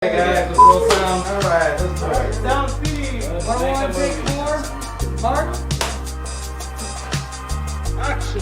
Hey guys, let's roll sound. All right, let's go. Sound speed. Want to take more? Mark? Action.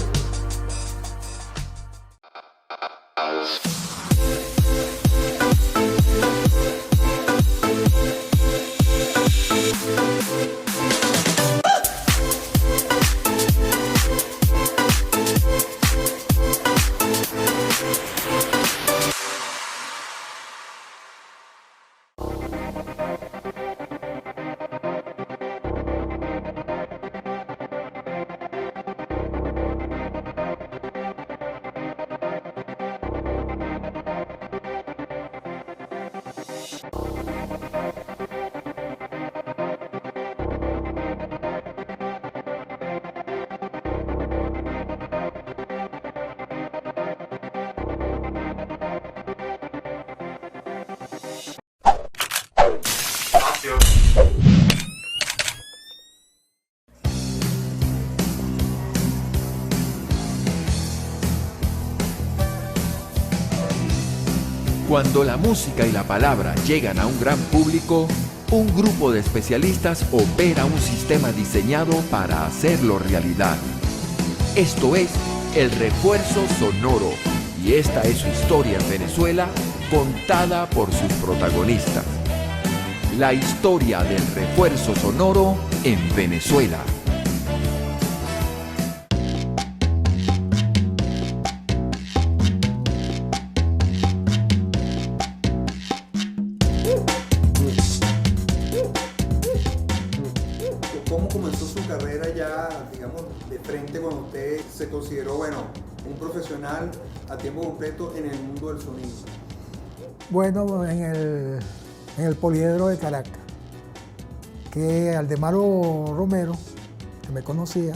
Cuando la música y la palabra llegan a un gran público, un grupo de especialistas opera un sistema diseñado para hacerlo realidad. Esto es el refuerzo sonoro, y esta es su historia en Venezuela contada por sus protagonistas. La historia del refuerzo sonoro en Venezuela. ¿Cómo comenzó su carrera ya, digamos, de frente cuando usted se consideró, bueno, un profesional a tiempo completo en el mundo del sonido? Bueno, en el Poliedro de Caracas, que Aldemaro Romero, que me conocía,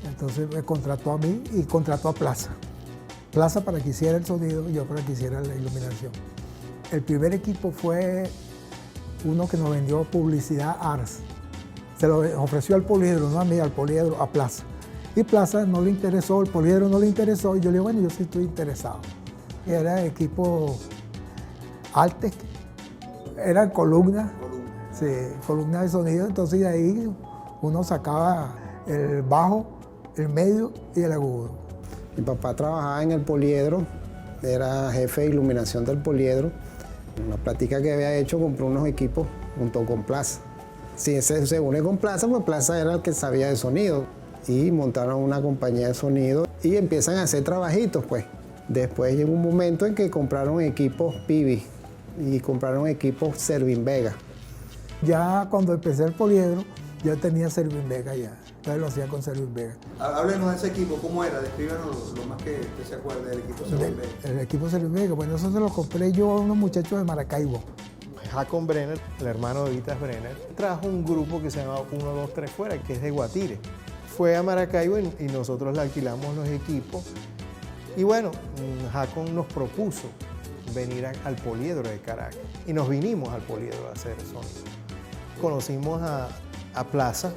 entonces me contrató a mí y contrató a Plaza. Plaza para que hiciera el sonido y yo para que hiciera la iluminación. El primer equipo fue uno que nos vendió publicidad Ars. Se lo ofreció al Poliedro, no a mí, al Poliedro, a Plaza. Y Plaza no le interesó, el Poliedro no le interesó, y yo le dije, bueno, yo sí estoy interesado. Y era equipo Altec, eran columnas, sí, columnas de sonido, entonces de ahí uno sacaba el bajo, el medio y el agudo. Mi papá trabajaba en el Poliedro, era jefe de iluminación del Poliedro. En una plática que había hecho, compró unos equipos junto con Plaza. Si se une con Plaza, pues Plaza era el que sabía de sonido. Y montaron una compañía de sonido y empiezan a hacer trabajitos, pues. Después llegó un momento en que compraron equipos Pivi y compraron equipos Servin Vega. Ya cuando empecé el Poliedro, ya tenía Servin Vega ya. Entonces lo hacía con Servin Vega. Háblenos de ese equipo, ¿cómo era? Descríbanos lo más que usted se acuerde del equipo Servin Vega. El equipo Servin Vega, bueno, eso se lo compré yo a unos muchachos de Maracaibo. Hakon Brenner, el hermano de Vitas Brenner, trajo un grupo que se llama 1, 2, 3 Fuera, que es de Guatire. Fue a Maracaibo y nosotros le alquilamos los equipos. Y bueno, Hakon nos propuso venir al Poliedro de Caracas. Y nos vinimos al Poliedro a hacer sonido. Conocimos a Plaza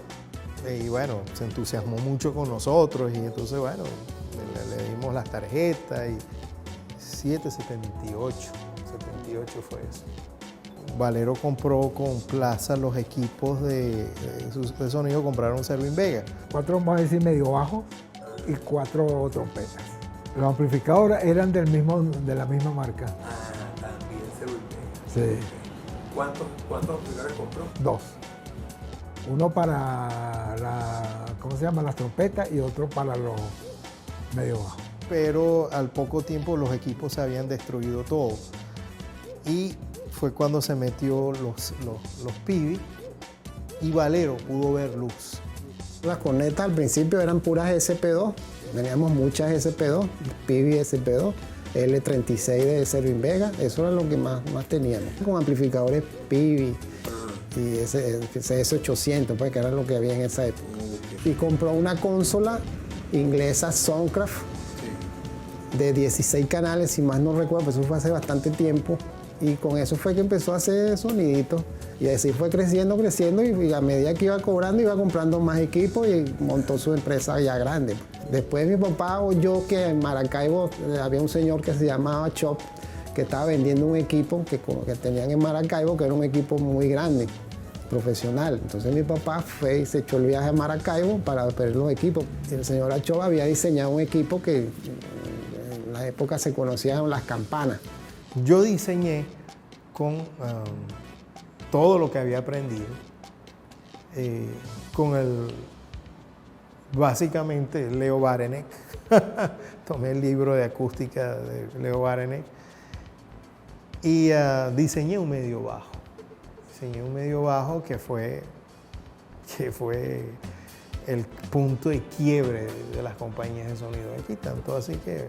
y bueno, se entusiasmó mucho con nosotros y entonces bueno, le dimos las tarjetas y 78 fue eso. Valero compró con Plaza los equipos de sonido, compraron Servin Vega. 4, vamos a decir, medio bajos y 4 trompetas. Los amplificadores eran de la misma marca. Ah, también Servin Vega. Sí. ¿Cuántos amplificadores compró? 2. Uno para ¿cómo se llama? Las trompetas y otro para los medio bajos. Pero al poco tiempo los equipos se habían destruido todos. Y fue cuando se metió los Pivi y Valero pudo ver luz. Las cornetas al principio eran puras SP2, teníamos muchas SP2, Pivi SP2, L36 de Servin Vega, eso era lo que más teníamos. Con amplificadores Pivi y ese S800, pues, que era lo que había en esa época. Y compró una consola inglesa Soundcraft de 16 canales, si más no recuerdo, pues eso fue hace bastante tiempo. Y con eso fue que empezó a hacer soniditos. Y así fue creciendo y a medida que iba cobrando iba comprando más equipos y montó su empresa ya grande. Después mi papá oyó que en Maracaibo había un señor que se llamaba Chop, que estaba vendiendo un equipo que tenían en Maracaibo, que era un equipo muy grande, profesional. Entonces mi papá fue y se echó el viaje a Maracaibo para ver los equipos. El señor Achoa había diseñado un equipo que en la época se conocían las campanas. Yo diseñé con todo lo que había aprendido, básicamente Leo Barenek. Tomé el libro de acústica de Leo Barenek y diseñé un medio bajo. Diseñé un medio bajo que fue el punto de quiebre de las compañías de sonido aquí, tanto así que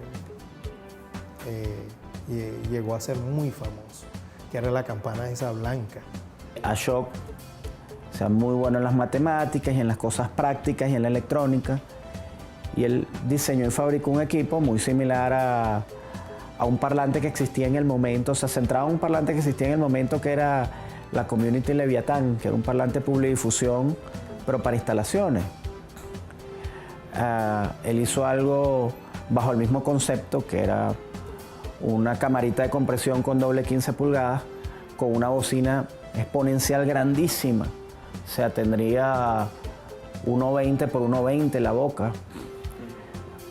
llegó a ser muy famoso, que era la campana esa blanca. Ashok, o sea, muy bueno en las matemáticas y en las cosas prácticas y en la electrónica. Y él diseñó y fabricó un equipo muy similar a un parlante que existía en el momento, o sea, centrado en un parlante que existía en el momento, que era la Community Leviathan, que era un parlante public difusión, pero para instalaciones. Él hizo algo bajo el mismo concepto, que era una camarita de compresión con doble 15 pulgadas, con una bocina exponencial grandísima. O sea, tendría 1.20 por 1.20 la boca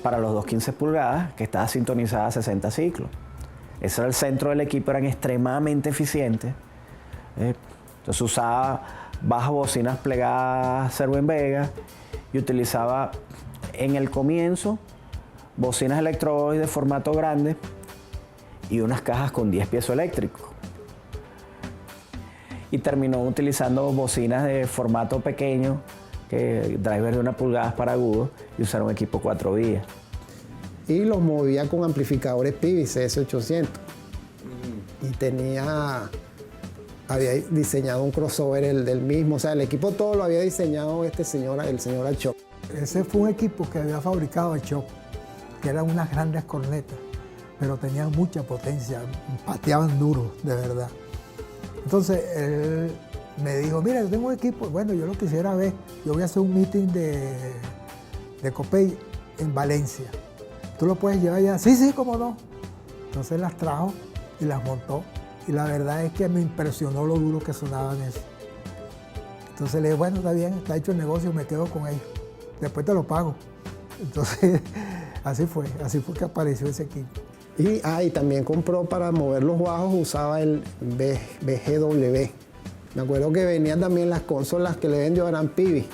para los 2.15 pulgadas, que estaba sintonizada a 60 ciclos. Ese era el centro del equipo, eran extremadamente eficientes. Entonces usaba bajas bocinas plegadas Serwin Vega y utilizaba en el comienzo bocinas electro de formato grande y unas cajas con 10 piezoeléctricos. Y terminó utilizando bocinas de formato pequeño, drivers de 1 pulgada para agudos, y usar un equipo 4 vías. Y los movía con amplificadores Pivi CS800. Y había diseñado un crossover del mismo, o sea, el equipo todo lo había diseñado el señor Achoa. Ese fue un equipo que había fabricado Achoa, que eran unas grandes cornetas, pero tenían mucha potencia, pateaban duro, de verdad. Entonces él me dijo, mira, yo tengo un equipo, bueno, yo lo quisiera ver, yo voy a hacer un meeting de Copey en Valencia. ¿Tú lo puedes llevar allá? Sí, cómo no. Entonces las trajo y las montó. Y la verdad es que me impresionó lo duro que sonaban eso. Entonces le dije, bueno, está bien, está hecho el negocio, me quedo con ellos. Después te lo pago. Entonces, así fue que apareció ese equipo. Y también compró para mover los bajos, usaba el BGW. Me acuerdo que venían también las consolas que le vendió, eran Pivi.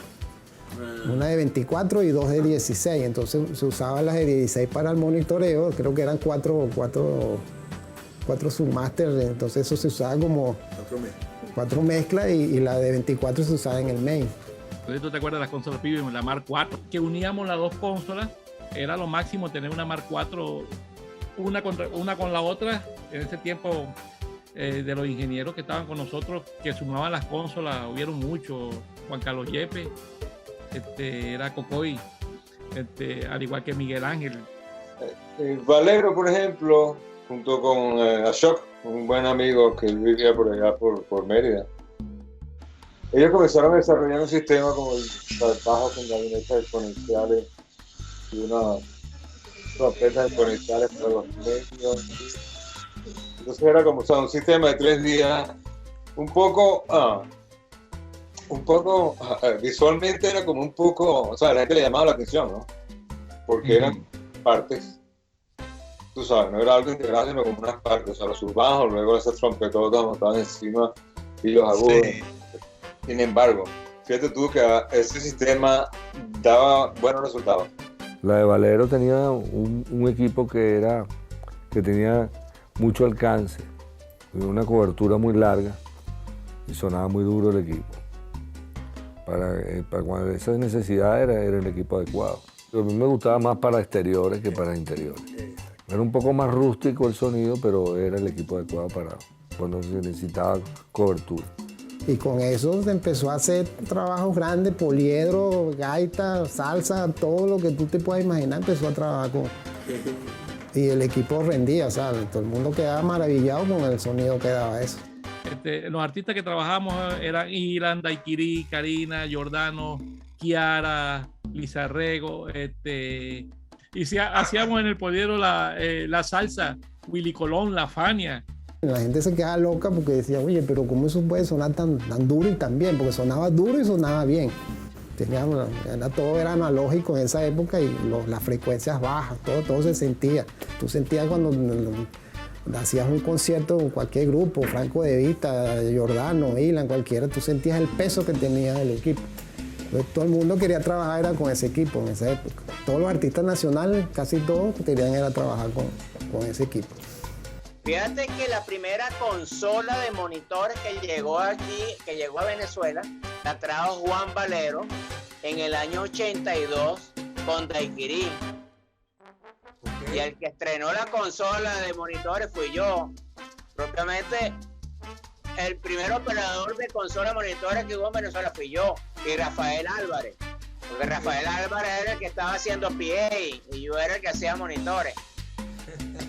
Una de 24 y 2 de 16. Entonces se usaban las de 16 para el monitoreo, creo que eran cuatro Submaster, entonces eso se usaba como 4 mezclas y la de 24 se usaba en el main. Entonces, ¿tú te acuerdas de las consolas Pivi, la Mark IV? Que uníamos las dos consolas, era lo máximo tener una Mark IV, una con la otra. En ese tiempo, de los ingenieros que estaban con nosotros, que sumaban las consolas, hubieron muchos. Juan Carlos Yepes, era Cocoy, al igual que Miguel Ángel. Valero, por ejemplo, junto con Ashok, un buen amigo que vivía por allá, por Mérida. Ellos comenzaron a desarrollar un sistema como el bajo con gabinetes exponenciales y unas trompetas exponenciales para los medios. Entonces era como, o sea, un sistema de 3 días, un poco visualmente era como un poco, o sea, la gente le llamaba la atención, ¿no? Porque eran partes, tú sabes, no era algo integral, sino como unas partes, o sea, los subbajos, luego esas trompetotas montadas encima y los agudos. Sí. Sin embargo, fíjate tú que ese sistema daba buenos resultados. La de Valero tenía un equipo que tenía mucho alcance, una cobertura muy larga y sonaba muy duro el equipo. Para cuando esa necesidad era el equipo adecuado. A mí me gustaba más para exteriores que para interiores. Era un poco más rústico el sonido, pero era el equipo adecuado para cuando se necesitaba cobertura. Y con eso se empezó a hacer trabajos grandes, poliedro, gaita, salsa, todo lo que tú te puedas imaginar, empezó a trabajar con. Y el equipo rendía, o sea, todo el mundo quedaba maravillado con el sonido que daba eso. Los artistas que trabajamos eran Ilan, Daiquiri, Karina, Giordano, Kiara, Lizarrego, y si hacíamos en el poliedro la salsa Willy Colón, La Fania. La gente se quedaba loca porque decía, oye, pero ¿cómo eso puede sonar tan duro y tan bien? Porque sonaba duro y sonaba bien. Todo era analógico en esa época y las frecuencias bajas, todo se sentía. Tú sentías cuando hacías un concierto con cualquier grupo, Franco De Vita, Giordano, Ilan, cualquiera, tú sentías el peso que tenía el equipo. Entonces, todo el mundo quería trabajar era con ese equipo en esa época. Todos los artistas nacionales, casi todos, querían era trabajar con ese equipo. Fíjate que la primera consola de monitores que llegó aquí, que llegó a Venezuela, la trajo Juan Valero en el año 82 con Daiquiri. Okay. Y el que estrenó la consola de monitores fui yo. Propiamente, el primer operador de consola de monitores que hubo en Venezuela fui yo y Rafael Álvarez. Porque Rafael Álvarez era el que estaba haciendo PA y yo era el que hacía monitores.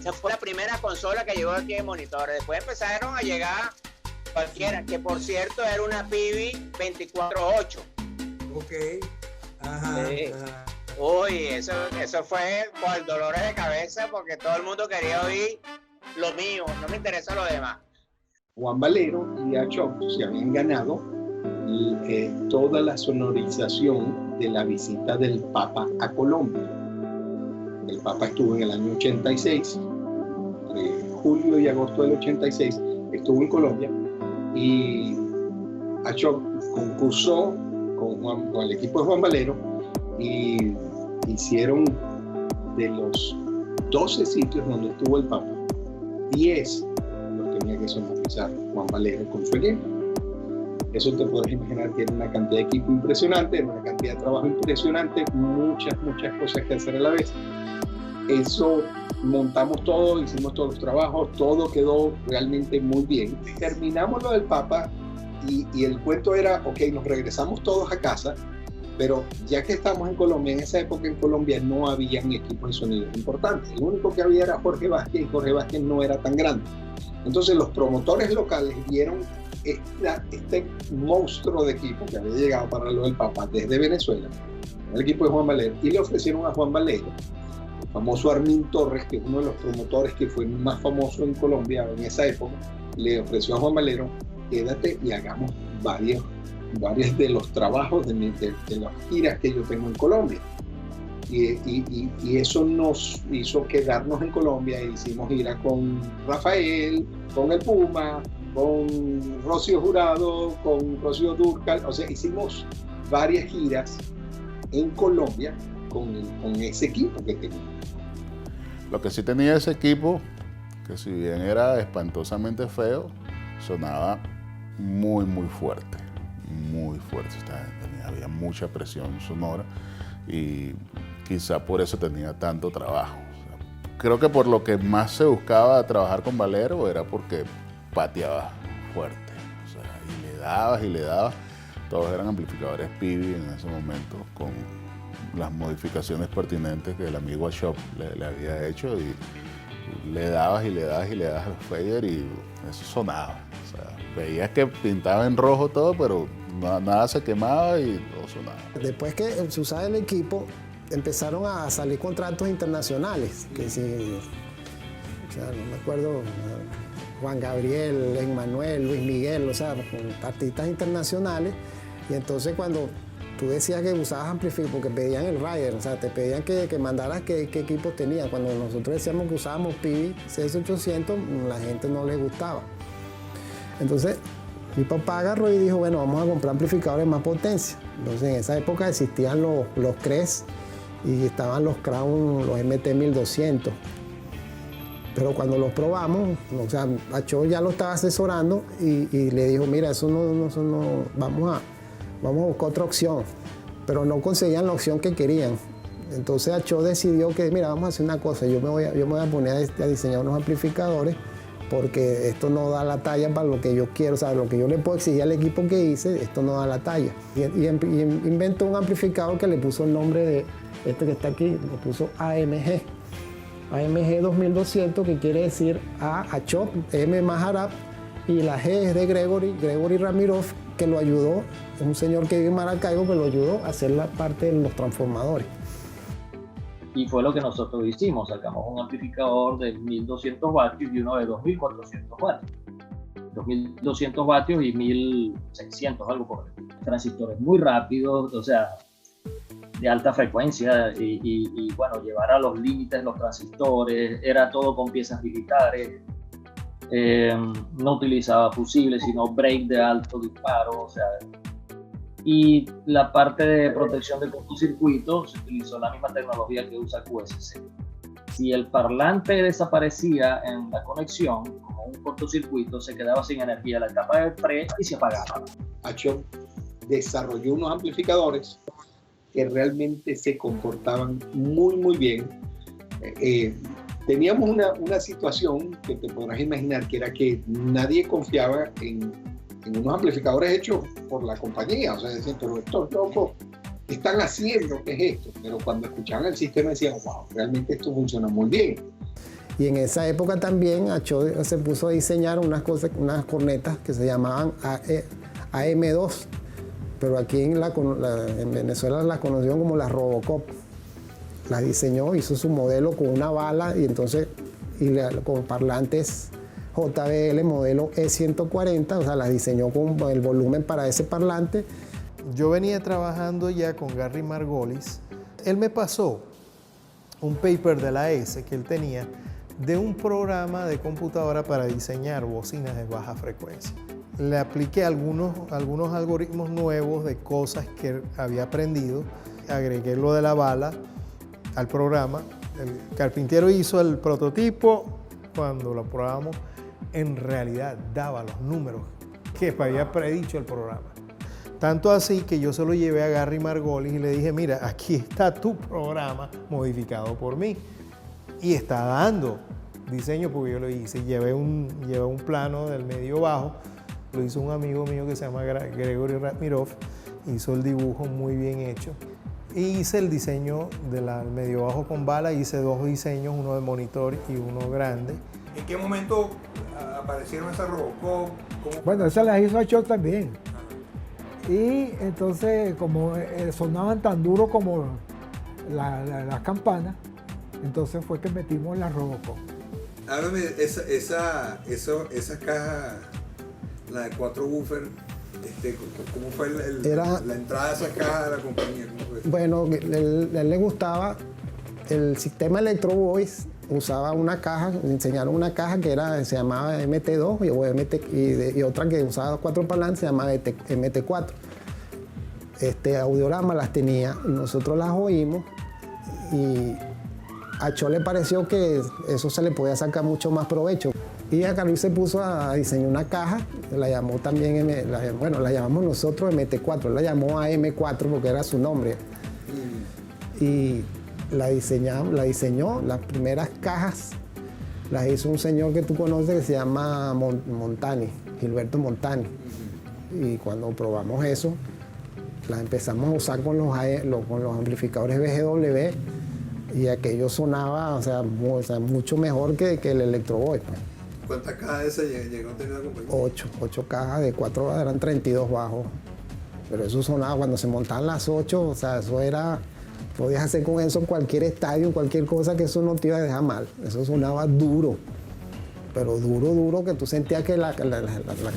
Esa fue la primera consola que llegó aquí de monitores. Después empezaron a llegar cualquiera, que por cierto era una Pivi 24/8. Ok. Ajá, sí. Ajá. Uy, eso fue por dolores de cabeza porque todo el mundo quería oír lo mío, no me interesa lo demás. Juan Valero y Ashok se habían ganado toda la sonorización de la visita del Papa a Colombia. El Papa estuvo en el año 86, entre julio y agosto del 86, estuvo en Colombia y Ashok concursó con el equipo de Juan Valero y hicieron de los 12 sitios donde estuvo el Papa, 10 los tenía que sonorizar Juan Valero con su equipo. Eso te puedes imaginar que era una cantidad de equipo impresionante, era una cantidad de trabajo impresionante, muchas cosas que hacer a la vez. Eso montamos todo, hicimos todos los trabajos, todo quedó realmente muy bien. Terminamos lo del Papa y el cuento era, ok, nos regresamos todos a casa, pero ya que estamos en Colombia, en esa época en Colombia no habían equipos de sonido importantes. El único que había era Jorge Vázquez y Jorge Vázquez no era tan grande. Entonces los promotores locales vieron este monstruo de equipo que había llegado para lo del Papa desde Venezuela, el equipo de Juan Valero, y le ofrecieron a Juan Valero, el famoso Armin Torres, que es uno de los promotores que fue más famoso en Colombia en esa época, le ofreció a Juan Valero, quédate y hagamos varios de los trabajos de las giras que yo tengo en Colombia. Y eso nos hizo quedarnos en Colombia e hicimos gira con Rafael, con el Puma, con Rocío Jurado, con Rocío Dúrcal, o sea, hicimos varias giras en Colombia con ese equipo que tenía. Lo que sí tenía ese equipo, que si bien era espantosamente feo, sonaba muy fuerte, había mucha presión sonora y quizá por eso tenía tanto trabajo. O sea, creo que por lo que más se buscaba trabajar con Valero era porque pateaba fuerte, o sea, y le dabas. Todos eran amplificadores Pivi en ese momento, con las modificaciones pertinentes que el amigo Ashok le había hecho, y le dabas al fader y eso sonaba. O sea, veías que pintaba en rojo todo, pero nada se quemaba y todo sonaba. Después que se usaba el equipo, empezaron a salir contratos internacionales, que sí, o sea, no me acuerdo, Juan Gabriel, Emmanuel, Luis Miguel, o sea, con artistas internacionales. Y entonces cuando tú decías que usabas amplificador, porque pedían el rider, o sea, te pedían que mandaras qué equipos tenías. Cuando nosotros decíamos que usábamos Pivi CS800, la gente no les gustaba. Entonces mi papá agarró y dijo, bueno, vamos a comprar amplificadores de más potencia. Entonces en esa época existían los CRES y estaban los Crown, los MT1200. Pero cuando los probamos, o sea, Ashok ya lo estaba asesorando y le dijo, mira, eso no vamos a buscar otra opción. Pero no conseguían la opción que querían. Entonces Ashok decidió que, mira, vamos a hacer una cosa, yo me voy a poner a diseñar unos amplificadores porque esto no da la talla para lo que yo quiero, o sea, lo que yo le puedo exigir al equipo que hice, esto no da la talla. Y inventó un amplificador que le puso el nombre de este que está aquí, le puso AMG 2200, que quiere decir A, Ashok, M, Maharab, y la G es de Gregory Ramirov, que lo ayudó, es un señor que vive en Maracaibo, que lo ayudó a hacer la parte de los transformadores. Y fue lo que nosotros hicimos, sacamos un amplificador de 1200 vatios y uno de 2400 vatios. 2200 vatios y 1600, algo por el estilo. Transistores muy rápidos, o sea, de alta frecuencia y bueno, llevar a los límites los transistores, era todo con piezas militares, no utilizaba fusibles, sino break de alto disparo, o sea, y la parte de protección de cortocircuito se utilizó la misma tecnología que usa QSC. Si el parlante desaparecía en la conexión, como un cortocircuito, se quedaba sin energía la etapa de pre y se apagaba. Ashok desarrolló unos amplificadores que realmente se comportaban muy bien. Teníamos una situación que te podrás imaginar, que era que nadie confiaba en unos amplificadores hechos por la compañía. O sea, decían, pero estos locos, ¿qué están haciendo? ¿Qué es esto? Pero cuando escuchaban el sistema decían, wow, realmente esto funciona muy bien. Y en esa época también Ashok se puso a diseñar unas cornetas que se llamaban AM2, pero aquí en Venezuela las conocieron como las Robocop. Las diseñó, hizo su modelo con una bala y entonces con parlantes JBL modelo E140, o sea, las diseñó con el volumen para ese parlante. Yo venía trabajando ya con Gary Margolis. Él me pasó un paper de la ESE que él tenía de un programa de computadora para diseñar bocinas de baja frecuencia. Le apliqué algunos algoritmos nuevos de cosas que había aprendido, agregué lo de la bala al programa. El carpintero hizo el prototipo, cuando lo probamos, en realidad daba los números que había predicho el programa. Tanto así que yo se lo llevé a Gary Margolis y le dije, mira, aquí está tu programa modificado por mí. Y está dando diseño porque yo lo hice. Llevé un plano del medio bajo, lo hizo un amigo mío que se llama Gregory Ratmirov, hizo el dibujo muy bien hecho. Y hice el diseño del medio bajo con bala, hice dos diseños, uno de monitor y uno grande. ¿En qué momento aparecieron esas Robocop? Bueno, esas las hizo Ashok también. Y entonces, como sonaban tan duro como las campanas, entonces fue que metimos las Robocop. Háblame, esa caja, la de 4 buffer, ¿cómo fue la entrada de esa caja de la compañía? Bueno, a él le gustaba el sistema Electro Voice. Usaba una caja, me enseñaron una caja que se llamaba MT2 y otra que usaba 4 parlantes se llamaba MT4. Audiorama las tenía y nosotros las oímos y a Ashok le pareció que eso se le podía sacar mucho más provecho. Y a Carlos se puso a diseñar una caja, la llamó también, la llamamos nosotros MT4, la llamó AM4 porque era su nombre. Y la diseñó, las primeras cajas las hizo un señor que tú conoces que se llama Montani, Gilberto Montani. Y cuando probamos eso, las empezamos a usar con los amplificadores BGW y aquello sonaba, o sea, mucho mejor que el Electro Voice. ¿Cuántas cajas de esas llegó a tener la compañía? 8 cajas de 4, eran 32 bajos. Pero eso sonaba cuando se montaban las 8, o sea, eso era... Podías hacer con eso en cualquier estadio, en cualquier cosa, que eso no te iba a dejar mal. Eso sonaba duro, pero duro, que tú sentías que la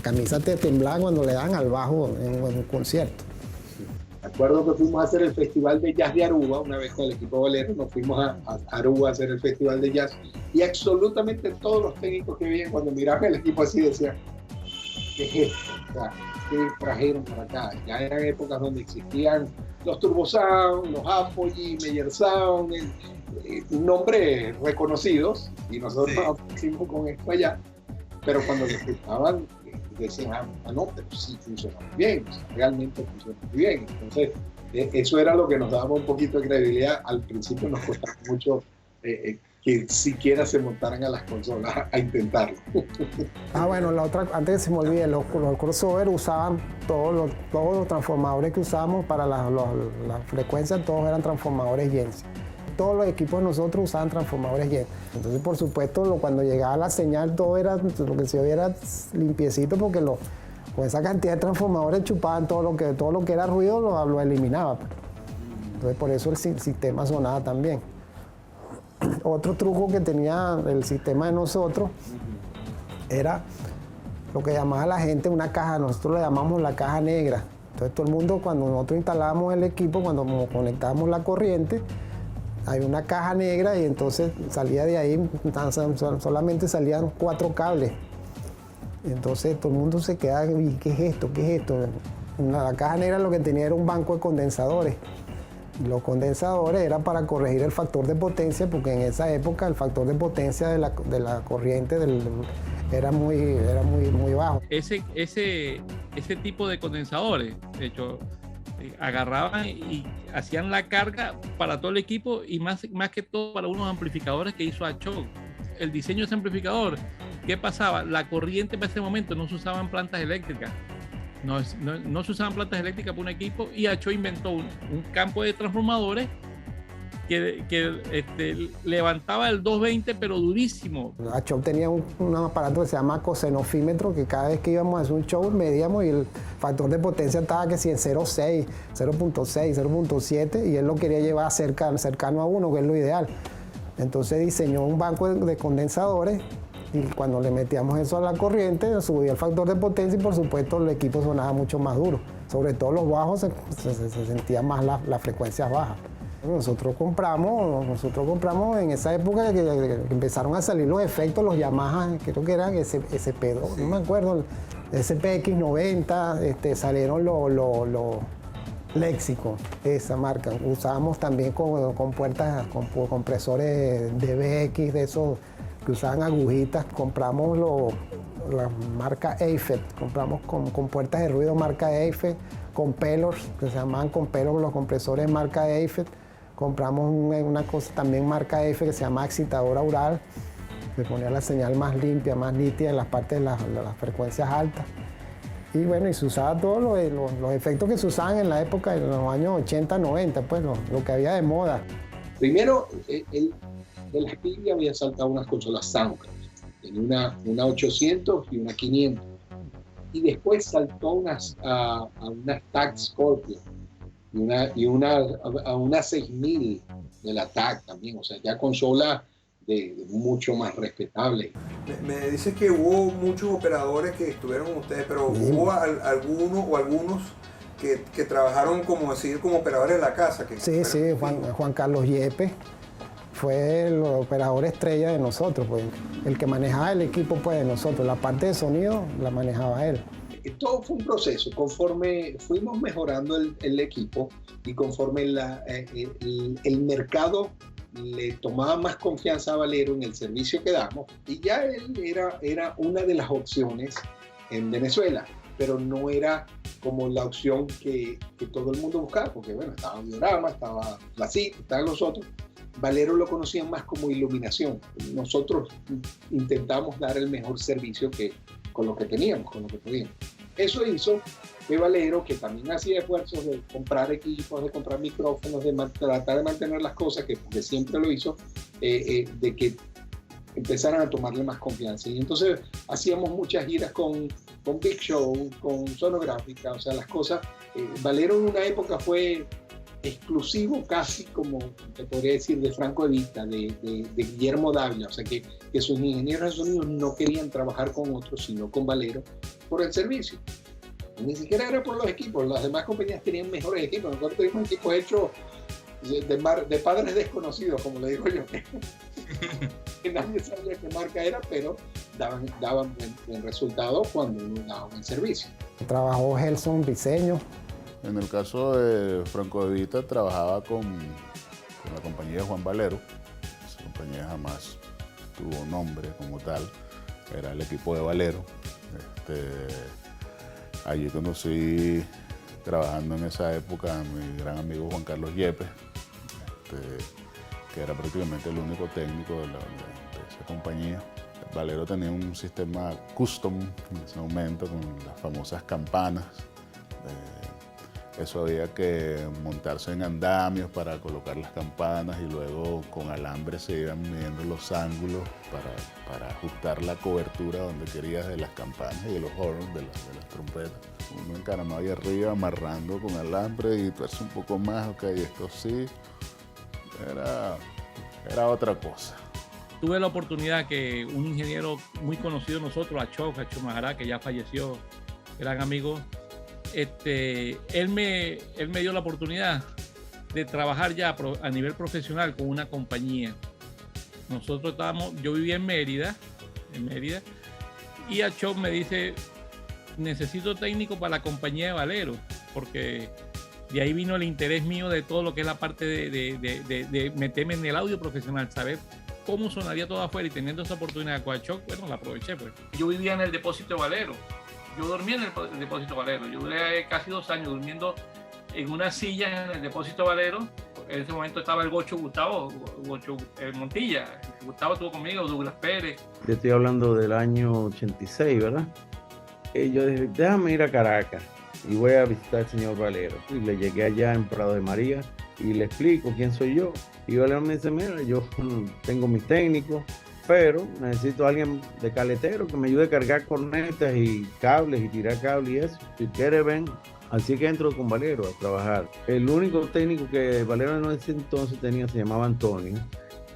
camisa te temblaba cuando le daban al bajo en un concierto. Me acuerdo que fuimos a hacer el Festival de Jazz de Aruba, una vez con el equipo Valero, nos fuimos a Aruba a hacer el Festival de Jazz, y absolutamente todos los técnicos que veían cuando miraban el equipo así decían, ¿qué es esto? O sea, ¿qué trajeron para acá? Ya eran épocas donde existían los Turbo Sound, los Apogee, Meyer Sound, nombres reconocidos, y nosotros hicimos con esto allá, pero cuando lo escuchaban decían, no, pero sí funciona muy bien, o sea, realmente funciona muy bien. Entonces, eso era lo que nos daba un poquito de credibilidad. Al principio nos costaba mucho que siquiera se montaran a las consolas a intentarlo. Bueno, la otra, antes que se me olvide, los crossover usaban todos los transformadores que usábamos para las frecuencias, todos eran transformadores Jens. Todos los equipos de nosotros usaban transformadores Jens. Entonces, por supuesto, cuando llegaba la señal, todo era, lo que se oía era limpiecito, porque con esa cantidad de transformadores chupaban todo lo que era ruido, lo eliminaba. Entonces, por eso el sistema sonaba tan bien. Otro truco que tenía el sistema de nosotros era lo que llamaba la gente una caja, nosotros le llamamos la caja negra. Entonces todo el mundo, cuando nosotros instalábamos el equipo, cuando conectábamos la corriente, hay una caja negra y entonces salía de ahí, solamente salían 4 cables. Entonces todo el mundo se quedaba, ¿y qué es esto? ¿Qué es esto? La caja negra lo que tenía era un banco de condensadores. Y los condensadores eran para corregir el factor de potencia, porque en esa época el factor de potencia de la corriente era muy bajo. Ese tipo de condensadores, de hecho, agarraban y hacían la carga para todo el equipo y más que todo para unos amplificadores que hizo Ashok. El diseño de ese amplificador, ¿qué pasaba? La corriente para ese momento no se usaban plantas eléctricas. No se usaban plantas eléctricas para un equipo y Ashok inventó un campo de transformadores que levantaba el 220 pero durísimo. Ashok tenía un aparato que se llama cosenofímetro, que cada vez que íbamos a hacer un show medíamos y el factor de potencia estaba que si en 0.6, 0.6, 0.7 y él lo quería llevar cercano a 1, que es lo ideal. Entonces diseñó un banco de condensadores y cuando le metíamos eso a la corriente subía el factor de potencia y por supuesto el equipo sonaba mucho más duro. Sobre todo los bajos se sentían más las frecuencias bajas. Nosotros compramos en esa época que empezaron a salir los efectos, los Yamaha, creo que eran SP2, no me acuerdo, SPX90, salieron los Léxico, esa marca. Usábamos también con puertas, con compresores DBX, de esos que usaban agujitas. Compramos la marca Eiffel, compramos con puertas de ruido marca Eiffel, con pelors, que se llamaban con pelors los compresores marca Eiffel. Compramos una cosa también marca Eiffel que se llama excitadora aural, que ponía la señal más limpia, más nítida en las partes de las frecuencias altas. Y bueno, y se usaba todos los efectos que se usaban en la época, en los años 80, 90, pues lo que había de moda. Primero, de las Pivi había saltado unas consolas Soundcraft. Tenía una 800 y una 500. Y después saltó a unas TAC Scorpio y a una 6000 de la TAC también. O sea, ya consolas de mucho más respetable. Me dices que hubo muchos operadores que estuvieron con ustedes, pero hubo algunos que trabajaron como operadores de la casa. Sí, Juan Carlos Yepes fue el operador estrella de nosotros, pues, el que manejaba el equipo pues, de nosotros, la parte de sonido la manejaba él. Todo fue un proceso, conforme fuimos mejorando el equipo y conforme el mercado le tomaba más confianza a Valero en el servicio que damos y ya él era una de las opciones en Venezuela, pero no era como la opción que todo el mundo buscaba, porque bueno, estaba Diorama, estaba la CIT, estaban los otros. Valero lo conocían más como iluminación. Nosotros intentamos dar el mejor servicio con lo que teníamos, con lo que podíamos. Eso hizo que Valero, que también hacía esfuerzos de comprar equipos, de comprar micrófonos, de tratar de mantener las cosas, porque siempre lo hizo, de que empezaran a tomarle más confianza. Y entonces hacíamos muchas giras con Big Show, con Sonográfica, o sea, las cosas. Valero en una época fue exclusivo casi, como te podría decir, de Franco Evita, de Guillermo Dávila, o sea que sus ingenieros de sonido no querían trabajar con otros, sino con Valero, por el servicio. Ni siquiera era por los equipos, las demás compañías tenían mejores equipos, nosotros teníamos equipos hechos de padres desconocidos, como le digo yo, que nadie sabía qué marca era, pero daban buen resultado cuando uno daba un servicio. Trabajó Gelson Briceño. En el caso de Franco Evita trabajaba con la compañía de Juan Valero. Esa compañía jamás tuvo nombre como tal, era el equipo de Valero. Allí conocí, trabajando en esa época, a mi gran amigo Juan Carlos Yepes, que era prácticamente el único técnico de esa compañía. Valero tenía un sistema custom en ese momento con las famosas campanas. Eso había que montarse en andamios para colocar las campanas y luego con alambre se iban midiendo los ángulos para ajustar la cobertura donde querías de las campanas y de los horns, de las trompetas. Uno encaramado ahí arriba, amarrando con alambre y tuerce un poco más, ok, esto sí. Era era otra cosa. Tuve la oportunidad que un ingeniero muy conocido de nosotros, Achok Mahará, que ya falleció, gran amigo, él me dio la oportunidad de trabajar ya a nivel profesional con una compañía. Yo vivía en Mérida, y Achok me dice, necesito técnico para la compañía de Valero, porque de ahí vino el interés mío de todo lo que es la parte de meterme en el audio profesional, saber cómo sonaría todo afuera, y teniendo esa oportunidad con Achok, bueno, la aproveché pues. Yo vivía en el depósito Valero, yo dormía en el depósito Valero, yo duré casi 2 años durmiendo en una silla en el depósito Valero. En ese momento estaba el Gocho Gustavo Montilla, Gustavo estuvo conmigo, Douglas Pérez. Yo estoy hablando del año 86, ¿verdad? Yo dije, déjame ir a Caracas y voy a visitar al señor Valero. Y le llegué allá en Prado de María y le explico quién soy yo. Y Valero me dice, mira, yo tengo mis técnicos, pero necesito a alguien de caletero que me ayude a cargar cornetas y cables y tirar cables y eso. Si quieres, ven. Así que entro con Valero a trabajar. El único técnico que Valero en ese entonces tenía se llamaba Antonio.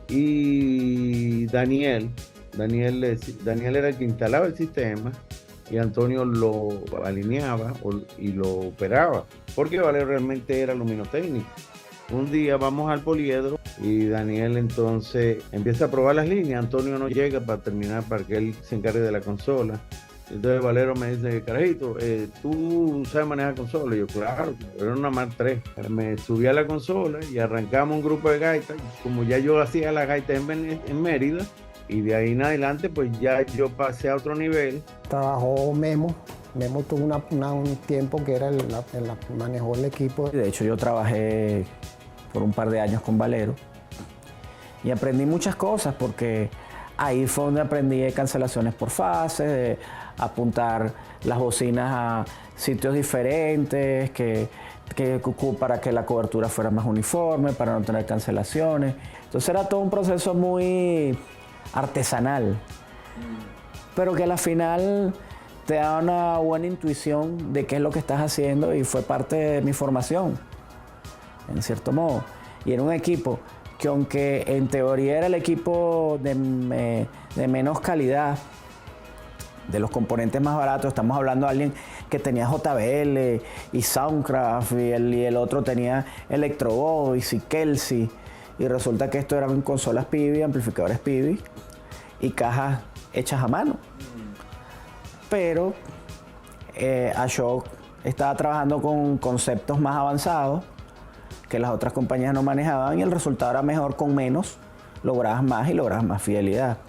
Y Daniel era el que instalaba el sistema, y Antonio lo alineaba y lo operaba, porque Valero realmente era luminotécnico. Un día vamos al poliedro y Daniel entonces empieza a probar las líneas. Antonio no llega para terminar, para que él se encargue de la consola. Entonces Valero me dice, carajito, ¿tú sabes manejar consola? Y yo, claro, era una Mark III. Me subí a la consola y arrancamos un grupo de gaitas. Como ya yo hacía la gaita en Mérida, y de ahí en adelante pues ya yo pasé a otro nivel. Trabajó Memo tuvo un tiempo que era manejó el equipo. De hecho yo trabajé por un par de años con Valero y aprendí muchas cosas, porque ahí fue donde aprendí cancelaciones por fases, de apuntar las bocinas a sitios diferentes, para que la cobertura fuera más uniforme, para no tener cancelaciones. Entonces era todo un proceso muy artesanal, pero que a la final te da una buena intuición de qué es lo que estás haciendo, y fue parte de mi formación, en cierto modo. Y era un equipo que, aunque en teoría era el equipo de menos calidad, de los componentes más baratos, estamos hablando de alguien que tenía JBL y Soundcraft, y el otro tenía Electro Voice y Kelsey, y resulta que esto eran consolas Pivi, amplificadores Pivi y cajas hechas a mano. Pero Ashok estaba trabajando con conceptos más avanzados que las otras compañías no manejaban, y el resultado era mejor con menos, lograbas más y lograbas más fidelidad.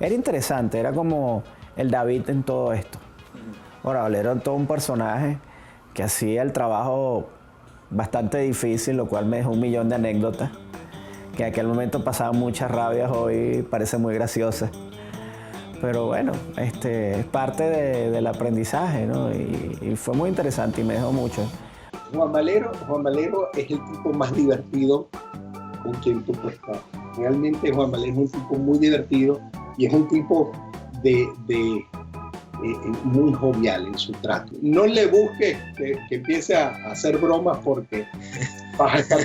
Era interesante, era como el David en todo esto. Ahora, Valero era todo un personaje que hacía el trabajo bastante difícil, lo cual me dejó 1.000.000 de anécdotas, que en aquel momento pasaban muchas rabias, hoy parece muy graciosa. Pero bueno, es parte del aprendizaje, ¿no? Y fue muy interesante y me dejó mucho. Juan Valero es el tipo más divertido con quien tú puedes estar. Realmente Juan Valero es un tipo muy divertido y es un tipo muy jovial en su trato. No le busques que empiece a hacer bromas, porque vas a estar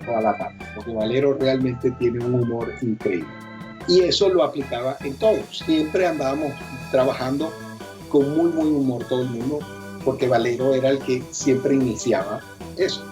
toda la tarde, porque Valero realmente tiene un humor increíble. Y eso lo aplicaba en todos. Siempre andábamos trabajando con muy humor todo el mundo, porque Valero era el que siempre iniciaba eso.